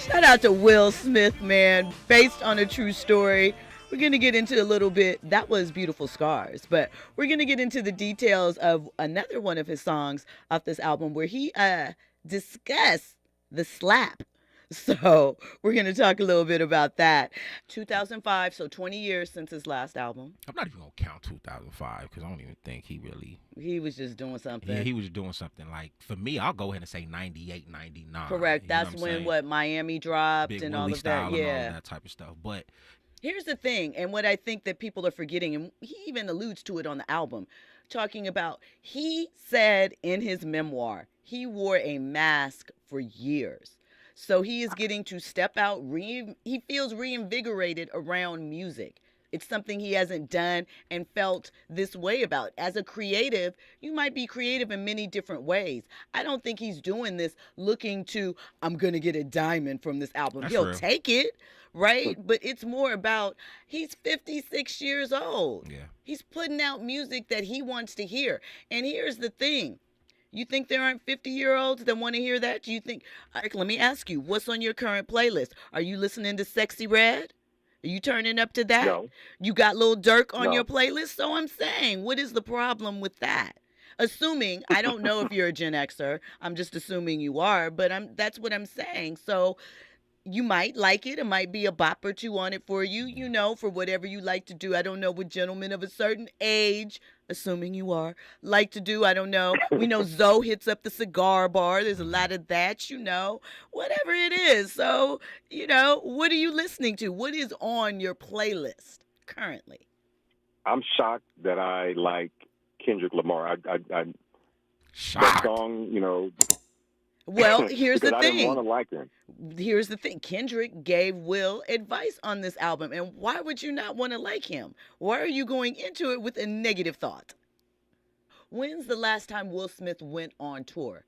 Shout out to Will Smith, man, based on a true story. We're going to get into a little bit. That was Beautiful Scars, but we're going to get into the details of another one of his songs off this album where he discussed the slap. So we're going to talk a little bit about that. 2005, so 20 years since his last album. I'm not even gonna count 2005 because I don't even think he really. He was just doing something. Yeah, he was doing something. Like for me, I'll go ahead and say 98, 99. Correct. You know That's what I'm when saying? Miami dropped Big and Willie all of style that. and all Yeah. of that type of stuff. But Here's the thing, and what I think that people are forgetting, and he even alludes to it on the album, talking about he said in his memoir he wore a mask for years. So he is getting to step out. He feels reinvigorated around music. It's something he hasn't done and felt this way about. As a creative, you might be creative in many different ways. I don't think he's doing this looking to, I'm going to get a diamond from this album. that's He'll real. take it, right? But it's more about he's 56 years old. Yeah. He's putting out music that he wants to hear. And here's the thing. You think there aren't 50-year-olds that want to hear that? Do you think, let me ask you, what's on your current playlist? Are you listening to Sexy Red? Are you turning up to that? No. You got Lil Durk on No. your playlist? So I'm saying, what is the problem with that? Assuming, I don't know if you're a Gen Xer. I'm just assuming you are, but that's what I'm saying. So you might like it. It might be a bop or two on it for you, for whatever you like to do. I don't know what gentlemen of a certain age, assuming you are, like to do. I don't know. We know Zoe hits up the cigar bar. There's a lot of that, whatever it is. So, what are you listening to? What is on your playlist currently? I'm shocked that I like Kendrick Lamar. That Shocked. song, Well, here's the because I didn't want to thing. like him. Here's the thing. Kendrick gave Will advice on this album. And why would you not want to like him? Why are you going into it with a negative thought? When's the last time Will Smith went on tour?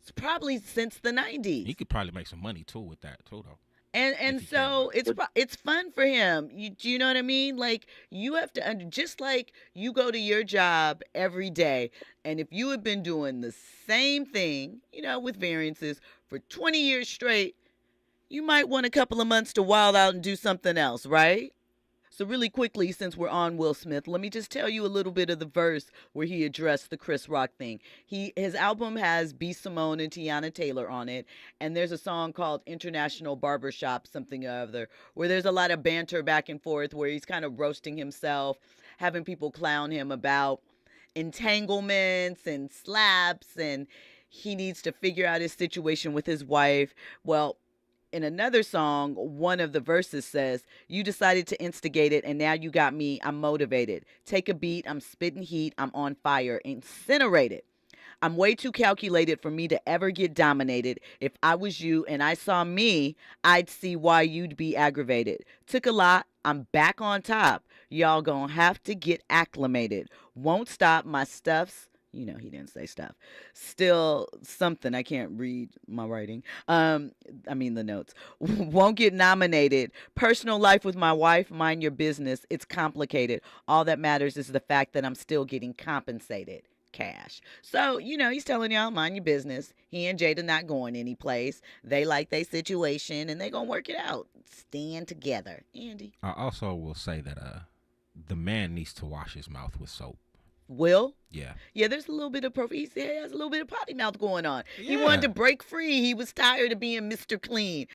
It's probably since the 90s. He could probably make some money too with that too, though. And If he so can. it's fun for him. Do you know what I mean? Like you have to just like you go to your job every day, and if you have been doing the same thing, with variances for 20 years straight, you might want a couple of months to wild out and do something else, right? So really quickly, since we're on Will Smith, let me just tell you a little bit of the verse where he addressed the Chris Rock thing. His album has B. Simone and Tiana Taylor on it, and there's a song called International Barbershop, something or other, where there's a lot of banter back and forth, where he's kind of roasting himself, having people clown him about entanglements and slaps, and he needs to figure out his situation with his wife. Well, in another song, one of the verses says, you decided to instigate it, and now you got me. I'm motivated. Take a beat. I'm spitting heat. I'm on fire. Incinerated. I'm way too calculated for me to ever get dominated. If I was you and I saw me, I'd see why you'd be aggravated. Took a lot. I'm back on top. Y'all gonna have to get acclimated. Won't stop. My stuff's he didn't say stuff. Still something. I can't read my writing. The notes. Won't get nominated. Personal life with my wife, mind your business. It's complicated. All that matters is the fact that I'm still getting compensated. Cash. So, he's telling y'all, mind your business. He and Jada not going any place. They like their situation and they gonna work it out. Stand together. Andy. I also will say that the man needs to wash his mouth with soap. Will? Yeah. Yeah, there's a little bit of he has a little bit of potty mouth going on. He Yeah. wanted to break free. He was tired of being Mr. Clean.